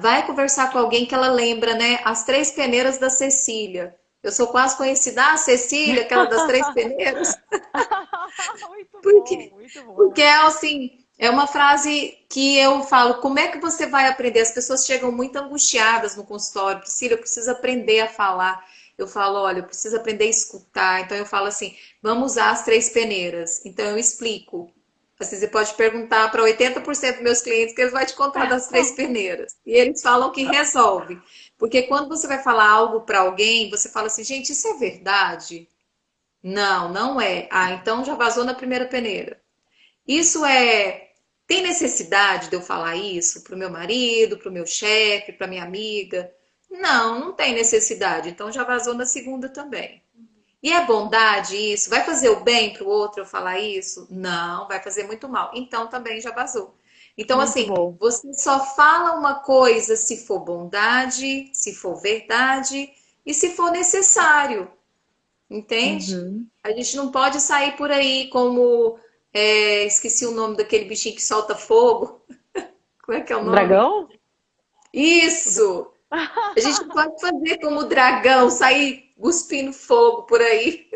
vai conversar com alguém que ela lembra, né? As três peneiras da Cecília. Eu sou quase conhecida, Cecília, aquela das três peneiras, Muito bom, porque, muito porque bom. é assim, é uma frase que eu falo, como é que você vai aprender? As pessoas chegam muito angustiadas no consultório, Priscila, eu preciso aprender a falar. Eu falo, olha, eu preciso aprender a escutar. Então eu falo assim, vamos usar as três peneiras. Então eu explico. Assim, você pode perguntar para 80% dos meus clientes que eles vão te contar das três peneiras. E eles falam que resolve. Porque quando você vai falar algo para alguém, você fala assim, gente, isso é verdade? Não, não é. Ah, então já vazou na primeira peneira. Isso é. Tem necessidade de eu falar isso para o meu marido, para o meu chefe, para minha amiga? Não, não tem necessidade. Então já vazou na segunda também. E é bondade isso? Vai fazer o bem para o outro eu falar isso? Não, vai fazer muito mal. Então também já vazou. Então, Muito assim, bom. você só fala uma coisa se for bondade, se for verdade e se for necessário. Entende? Uhum. A gente não pode sair por aí como. Esqueci o nome daquele bichinho que solta fogo. Como é que é o Um nome? dragão? O dra- Isso! A gente não pode fazer como o dragão, sair cuspindo fogo por aí.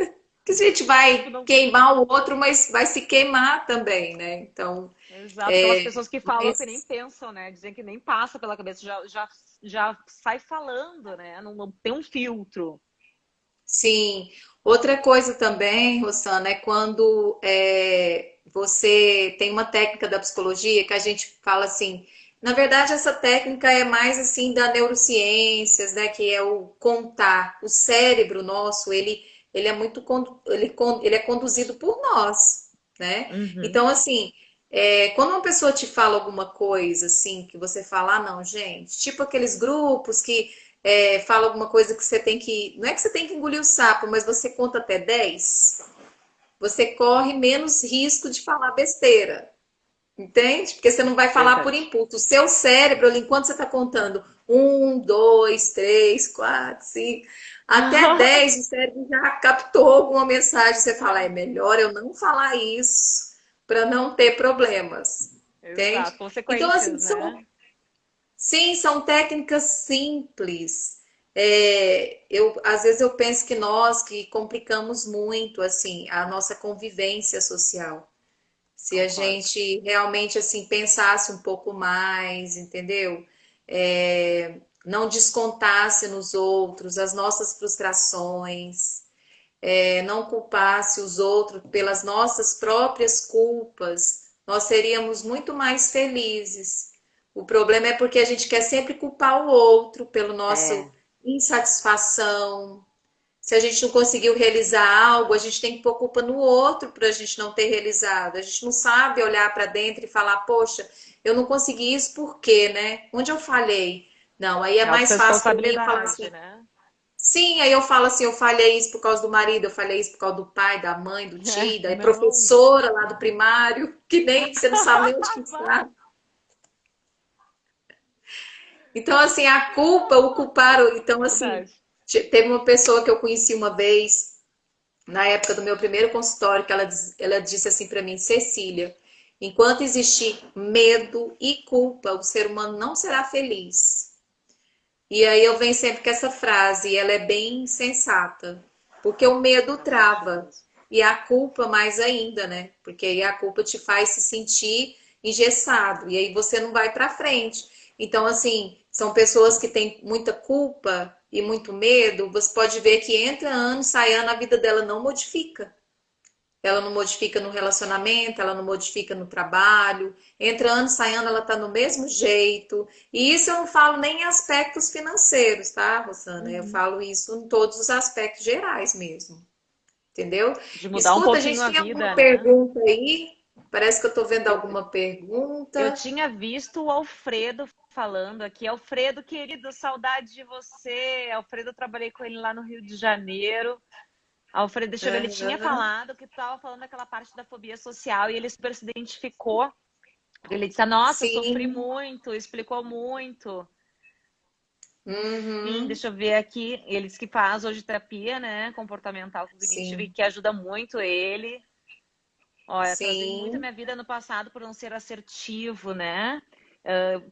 Que a gente Tipo, vai não. queimar o outro, mas vai se queimar também, né? Então, Exato, aquelas pessoas que falam que nem mas, pensam, né? Dizem que nem passa pela cabeça, já sai falando, né? Não tem um filtro. sim. Outra coisa também, Rosana, é quando você tem uma técnica da psicologia que a gente fala assim. Na verdade, essa técnica é mais assim da neurociências, né? Que é o contar. O cérebro nosso, ele é muito ele é conduzido por nós, né? Uhum. Então, assim, quando uma pessoa te fala alguma coisa assim, que você fala, ah, não, gente, tipo aqueles grupos que fala alguma coisa que você tem que. Não é que você tem que engolir o sapo, mas você conta até 10, você corre menos risco de falar besteira. Entende? Porque você não vai falar por Verdade. impulso. O seu cérebro, enquanto você está contando 1, 2, 3, 4, 5, até 10, o cérebro já captou alguma mensagem. Você fala, é melhor eu não falar isso para não ter problemas. Entende? Exato, Então, assim, consequências, são né? sim, são técnicas simples. Às vezes eu penso que nós que complicamos muito assim a nossa convivência social. Se a Concordo. gente realmente assim pensasse um pouco mais, entendeu? Não descontasse nos outros as nossas frustrações, não culpasse os outros pelas nossas próprias culpas, nós seríamos muito mais felizes. O problema é porque a gente quer sempre culpar o outro pelo nosso É, insatisfação. Se a gente não conseguiu realizar algo, a gente tem que pôr culpa no outro para a gente não ter realizado. A gente não sabe olhar para dentro e falar, poxa, eu não consegui isso por quê, né? Onde eu falhei? Não, aí é é mais fácil para mim eu falar autorresponsabilidade, assim, né? sim, aí eu falo assim, eu falhei isso por causa do marido, eu falhei isso por causa do pai, da mãe, do É, tio, da não. professora lá do primário, que nem você não sabe nem onde que está. Então, assim, a culpa, o culpar, então, assim, Verdade. teve uma pessoa que eu conheci uma vez, na época do meu primeiro consultório, que ela disse assim para mim, Cecília, enquanto existir medo e culpa, o ser humano não será feliz. E aí eu venho sempre com essa frase, e ela é bem sensata. Porque o medo trava. E a culpa mais ainda, né? Porque aí a culpa te faz se sentir engessado. E aí você não vai para frente. Então, assim, são pessoas que têm muita culpa e muito medo. Você pode ver que entra ano, sai ano, a vida dela não modifica. Ela não modifica no relacionamento, ela não modifica no trabalho. Entra ano, sai ano, ela tá no mesmo jeito. E isso eu não falo nem em aspectos financeiros, tá, Rosana? Eu Uhum. falo isso em todos os aspectos gerais mesmo. Entendeu? De mudar um Escuta, a pouquinho gente a tem alguma vida, né? pergunta aí? Parece que eu tô vendo Eu, alguma eu pergunta. tinha visto o Alfredo falando aqui. Alfredo, querido, saudade de você. Alfredo, eu trabalhei com ele lá no Rio de Janeiro. Alfredo, deixa eu ver, ele tinha Aham. falado que estava falando daquela parte da fobia social e ele super se identificou. Ele disse, nossa, sofri Sim. muito, explicou muito. Sim, Uhum. deixa eu ver aqui. Ele disse que faz hoje terapia, né, comportamental cognitiva e Sim. que ajuda muito ele. Olha, trazei muito a Sim. minha vida no passado por não ser assertivo, né?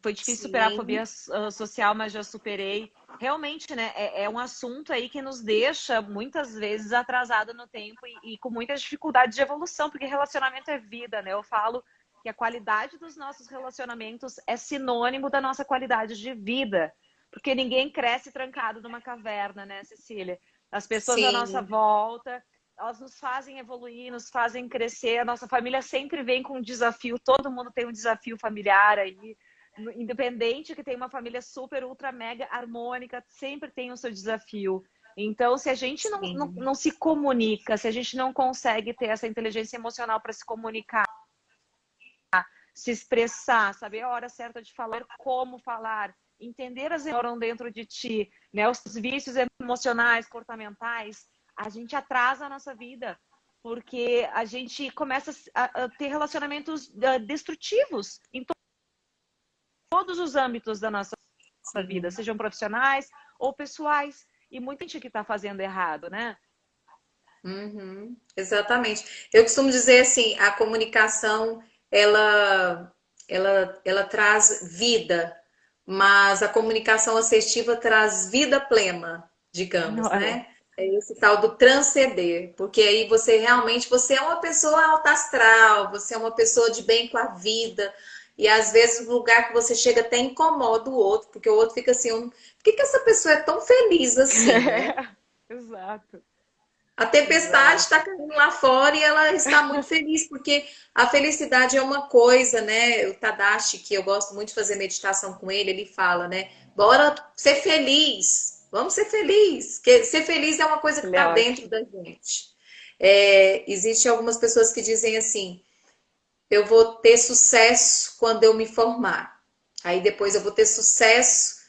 Foi difícil superar a fobia Sim. social, mas já superei. Realmente, né? É um assunto aí que nos deixa muitas vezes atrasado no tempo e com muitas dificuldades de evolução, porque relacionamento é vida, né? Eu falo que a qualidade dos nossos relacionamentos é sinônimo da nossa qualidade de vida, porque ninguém cresce trancado numa caverna, né, Cecília? As pessoas à nossa Sim. volta, elas nos fazem evoluir, nos fazem crescer. A nossa família sempre vem com um desafio, todo mundo tem um desafio familiar aí. Independente que tenha uma família super, ultra, mega harmônica, sempre tem o seu desafio. Então, se a gente Sim. não se comunica, se a gente não consegue ter essa inteligência emocional para se comunicar, se expressar, saber a hora certa de falar, como falar, entender as emoções que moram dentro de ti, né? Os vícios emocionais, comportamentais, a gente atrasa a nossa vida, porque a gente começa a ter relacionamentos destrutivos em todos os âmbitos da nossa vida, Sim. sejam profissionais ou pessoais. E muita gente que está fazendo errado, né? Uhum. Exatamente. Eu costumo dizer assim, a comunicação, ela, ela traz vida, mas a comunicação assertiva traz vida plena, digamos, Olha, né? É esse tal do transcender, porque aí você realmente, você é uma pessoa alta astral, você é uma pessoa de bem com a vida, e às vezes o lugar que você chega até incomoda o outro, porque o outro fica assim, por que que essa pessoa é tão feliz assim, né? exato, A tempestade exato. está caindo lá fora e ela está muito feliz, porque a felicidade é uma coisa, né? O Tadashi, que eu gosto muito de fazer meditação com ele fala, né? Bora ser feliz, vamos ser feliz, porque ser feliz é uma coisa que Ele é está dentro ótimo. da gente. Existem algumas pessoas que dizem assim: eu vou ter sucesso quando eu me formar. Aí depois eu vou ter sucesso,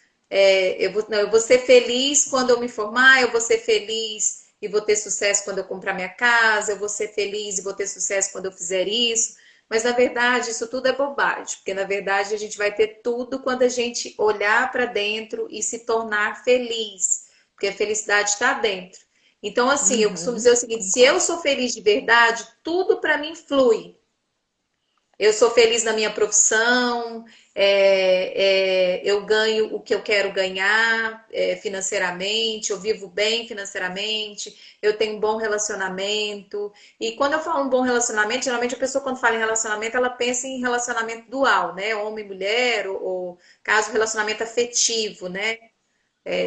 não, eu vou ser feliz quando eu me formar, eu vou ser feliz e vou ter sucesso quando eu comprar minha casa, eu vou ser feliz e vou ter sucesso quando eu fizer isso. Mas na verdade isso tudo é bobagem, porque na verdade a gente vai ter tudo quando a gente olhar para dentro e se tornar feliz, porque a felicidade está dentro. Então, assim, eu costumo Uhum, dizer o seguinte: se eu concordo. sou feliz de verdade, tudo para mim flui. Eu sou feliz na minha profissão, eu ganho o que eu quero ganhar financeiramente, eu vivo bem financeiramente, eu tenho um bom relacionamento. E quando eu falo um bom relacionamento, geralmente a pessoa, quando fala em relacionamento, ela pensa em relacionamento dual, né? Homem e mulher, ou caso relacionamento afetivo, né?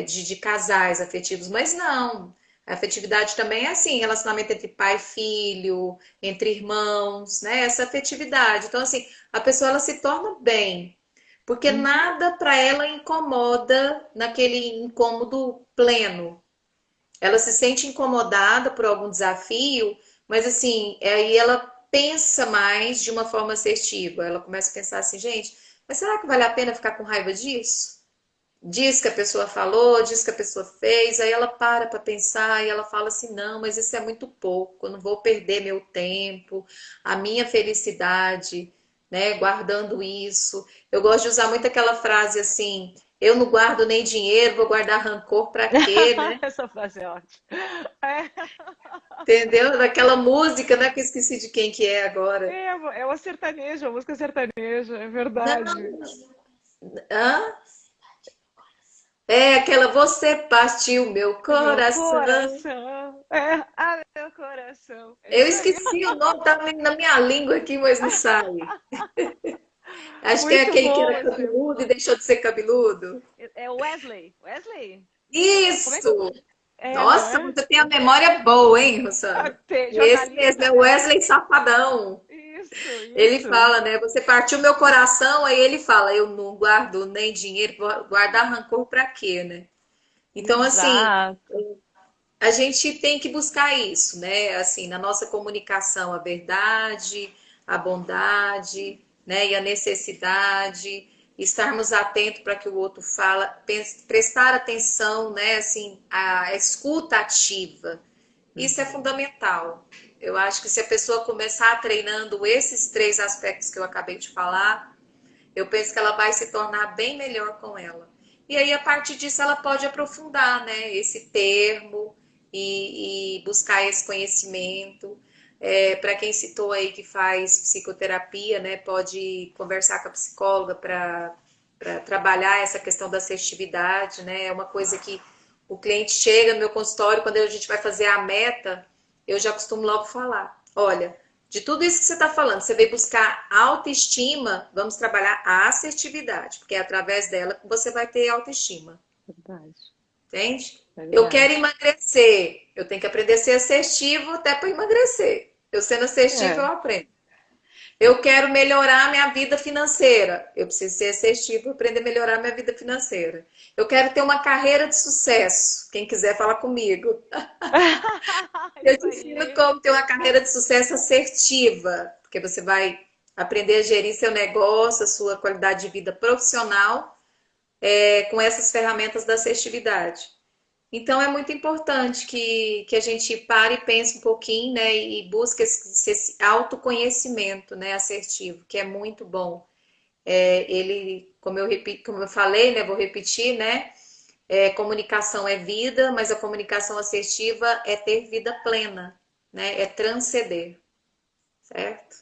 De casais afetivos, mas não. A afetividade também é assim, relacionamento entre pai e filho, entre irmãos, né? Essa afetividade. Então, assim, a pessoa ela se torna bem, porque Uhum. nada para ela incomoda naquele incômodo pleno. Ela se sente incomodada por algum desafio, mas assim, aí ela pensa mais de uma forma assertiva. Ela começa a pensar assim, gente, mas será que vale a pena ficar com raiva disso? Diz que a pessoa falou, diz que a pessoa fez, aí ela para pensar e ela fala assim: não, mas isso é muito pouco, eu não vou perder meu tempo, a minha felicidade, né, guardando isso. Eu gosto de usar muito aquela frase assim: eu não guardo nem dinheiro, vou guardar rancor para quê, né? Essa frase é ótima. É, Entendeu? Daquela música, né, que eu esqueci de quem que é agora. é uma sertaneja, uma música sertaneja, é verdade. Não, hã? É aquela você partiu meu O meu coração. coração. É, ah, meu coração. É Eu isso aí. esqueci o nome, tá na minha língua aqui, mas não sai. Acho que é Muito aquele que bom era esse filme. cabeludo e deixou de ser cabeludo. É o Wesley. Wesley? Como é que Isso! é, não Nossa, é? você tem a memória boa, hein, Rosana? Esse mesmo, Jornalista, é o né? Wesley Safadão. Isso, Ele isso. fala, né? Você partiu meu coração, aí ele fala, eu não guardo nem dinheiro, vou guardar rancor pra quê, né? Então, assim, Exato. a gente tem que buscar isso, né? Assim, na nossa comunicação, a verdade, a bondade, né? E a necessidade, estarmos atentos para que o outro fala, prestar atenção, né? Assim, a escuta ativa. Isso é fundamental. Eu acho que se a pessoa começar treinando esses três aspectos que eu acabei de falar, eu penso que ela vai se tornar bem melhor com ela. E aí, a partir disso, ela pode aprofundar, né, esse termo e buscar esse conhecimento. Para quem citou aí que faz psicoterapia, né, pode conversar com a psicóloga para trabalhar essa questão da assertividade, né? É uma coisa que o cliente chega no meu consultório, quando a gente vai fazer a meta, eu já costumo logo falar: olha, de tudo isso que você está falando, você veio buscar autoestima, vamos trabalhar a assertividade, porque é através dela que você vai ter autoestima. Verdade, Entende? Eu quero verdade. emagrecer, eu tenho que aprender a ser assertivo até para emagrecer. Eu sendo assertivo, eu É. aprendo. Eu quero melhorar minha vida financeira. Eu preciso ser assertivo para aprender a melhorar minha vida financeira. Eu quero ter uma carreira de sucesso. Quem quiser falar comigo. Eu Isso te ensino aí. como ter uma carreira de sucesso assertiva, porque você vai aprender a gerir seu negócio, a sua qualidade de vida profissional, com essas ferramentas da assertividade. Então é muito importante que a gente pare e pense um pouquinho, né, e busque esse autoconhecimento, né, assertivo, que é muito bom. Ele, como eu falei, né, vou repetir, né, comunicação é vida, mas a comunicação assertiva é ter vida plena, né, é transcender, certo?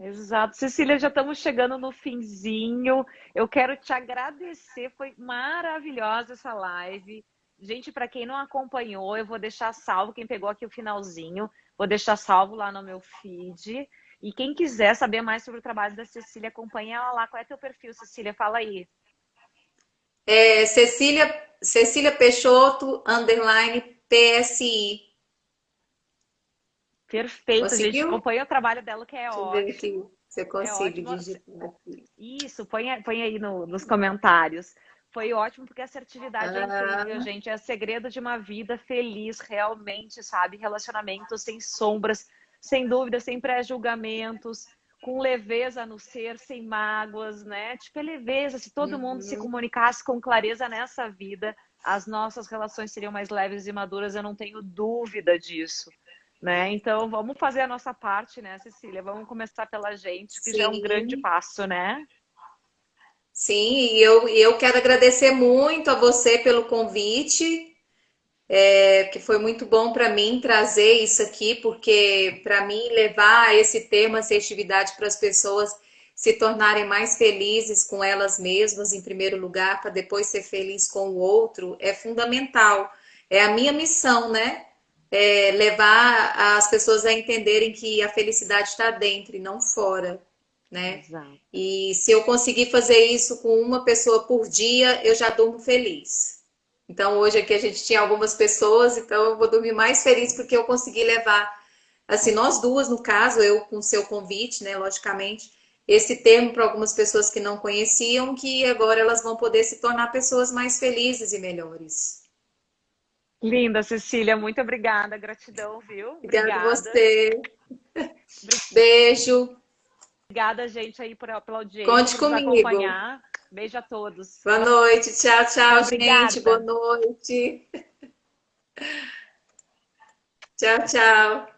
Exato. Cecília, já estamos chegando no finzinho. Eu quero te agradecer, foi maravilhosa essa live. Gente, para quem não acompanhou, eu vou deixar salvo, quem pegou aqui o finalzinho, vou deixar salvo lá no meu feed. E quem quiser saber mais sobre o trabalho da Cecília, acompanha ela lá. Qual é teu perfil, Cecília? Fala aí. Cecília Peixoto, underline PSI. Perfeito, gente. Conseguiu? Acompanha o trabalho dela, que é Deixa eu ver aqui ótimo. se eu É consigo ótimo. digitar aqui. Isso, põe aí nos comentários. Foi ótimo porque a assertividade é incrível, Ah, gente. É segredo de uma vida feliz, realmente, sabe? Relacionamentos sem sombras, sem dúvidas, sem pré-julgamentos, com leveza no ser, sem mágoas, né? Tipo, é leveza. Se todo mundo se uhum. comunicasse com clareza nessa vida, as nossas relações seriam mais leves e maduras, eu não tenho dúvida disso. Né? Então, vamos fazer a nossa parte, né, Cecília? Vamos começar pela gente, que já é um grande Sim, passo, né? sim, e eu quero agradecer muito a você pelo convite, que foi muito bom para mim trazer isso aqui, porque para mim levar esse tema assertividade para as pessoas se tornarem mais felizes com elas mesmas, em primeiro lugar, para depois ser feliz com o outro, é fundamental. É a minha missão, né? Levar as pessoas a entenderem que a felicidade está dentro e não fora, né? Exato. E se eu conseguir fazer isso com uma pessoa por dia, eu já durmo feliz. Então, hoje aqui a gente tinha algumas pessoas, então eu vou dormir mais feliz porque eu consegui levar, assim, nós duas, no caso, eu com o seu convite, né, logicamente, esse termo para algumas pessoas que não conheciam, que agora elas vão poder se tornar pessoas mais felizes e melhores. Linda, Cecília, muito obrigada, gratidão, viu? Obrigada a Obrigada. você. Beijo. Obrigada, gente, aí pela audiência, Conte por nos comigo. acompanhar. Beijo a todos. Boa noite. Tchau, tchau, gente. Boa Obrigada. noite. Tchau, tchau.